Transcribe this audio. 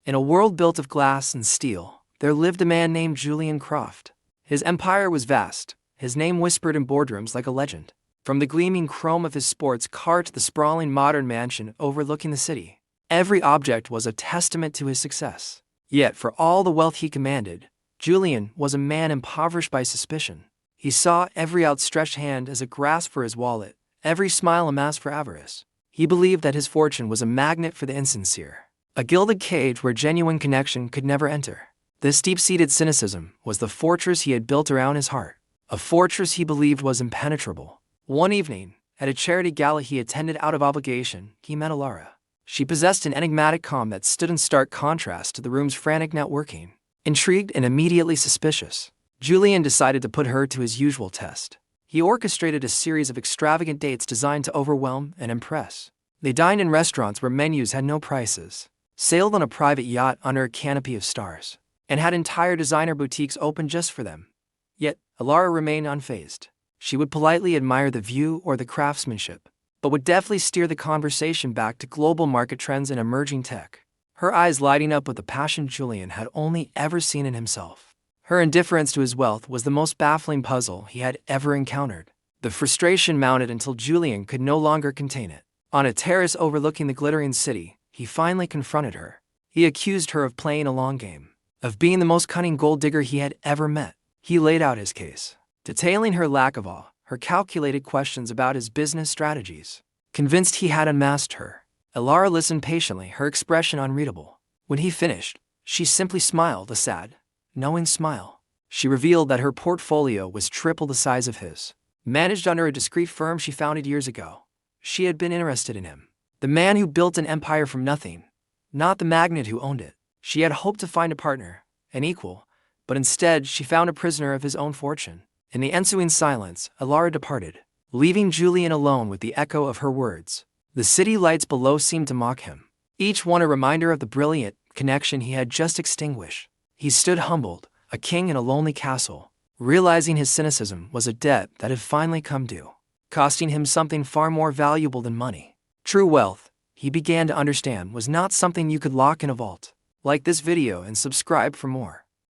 In a world built of glass and steel, there lived a man named Julian Croft. His empire was vast, his name whispered in boardrooms like a legend. From the gleaming chrome of his sports car to the sprawling modern mansion overlooking the city, every object was a testament to his success. Yet, for all the wealth he commanded, Julian was a man impoverished by suspicion. He saw every outstretched hand as a grasp for his wallet, every smile a mask for avarice. He believed that his fortune was a magnet for the insincere, a gilded cage where genuine connection could never enter. This deep-seated cynicism was the fortress he had built around his heart, a fortress he believed was impenetrable. One evening, at a charity gala he attended out of obligation, he met Alara. She possessed an enigmatic calm that stood in stark contrast to the room's frantic networking. Intrigued and immediately suspicious, Julian decided to put her to his usual test. He orchestrated a series of extravagant dates designed to overwhelm and impress. They dined in restaurants where menus had no prices, sailed on a private yacht under a canopy of stars, and had entire designer boutiques open just for them. Yet, Alara remained unfazed. She would politely admire the view or the craftsmanship, but would deftly steer the conversation back to global market trends and emerging tech, her eyes lighting up with a passion Julian had only ever seen in himself. Her indifference to his wealth was the most baffling puzzle he had ever encountered. The frustration mounted until Julian could no longer contain it. On a terrace overlooking the glittering city, he finally confronted her. He accused her of playing a long game, of being the most cunning gold digger he had ever met. He laid out his case, detailing her lack of awe, her calculated questions about his business strategies. Convinced he had unmasked her, Alara listened patiently, her expression unreadable. When he finished, she simply smiled, a sad, knowing smile. She revealed that her portfolio was triple the size of his, managed under a discreet firm she founded years ago. She had been interested in him, the man who built an empire from nothing, not the magnate who owned it. She had hoped to find a partner, an equal, but instead she found a prisoner of his own fortune. In the ensuing silence, Alara departed, leaving Julian alone with the echo of her words. The city lights below seemed to mock him, each one a reminder of the brilliant connection he had just extinguished. He stood humbled, a king in a lonely castle, realizing his cynicism was a debt that had finally come due, costing him something far more valuable than money. True wealth, he began to understand, was not something you could lock in a vault. Like this video and subscribe for more.